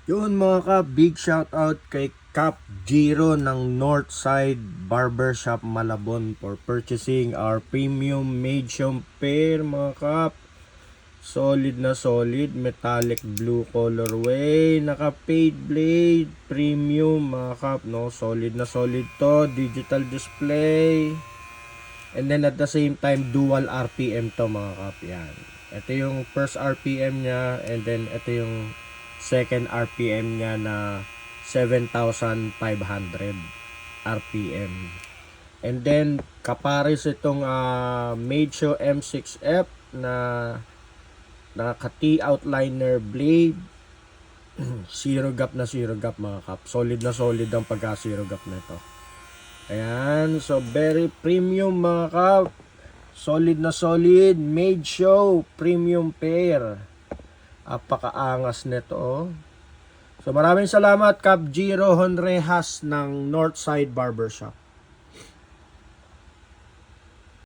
Yun mga kap, big shout out kay Cap Giro ng Northside Barbershop Malabon for purchasing our premium medium pair mga kap. Solid na solid, metallic blue colorway, naka fade blade, premium mga kap, no? Solid na solid to, digital display. And then at the same time, dual RPM to mga kap, yan. Ito yung first RPM niya, and then ito yung second RPM niya na 7,500 RPM. And then kapares itong Meidjo M6F na naka-T outliner blade. Zero gap na zero gap mga kap. Solid na solid ang pagka zero gap na ito. Ayan, so very premium mga kap. Solid na solid, Meidjo premium pair. Apakaangas nito oh. So maraming salamat Cap Giro Honrehas ng Northside Barbershop.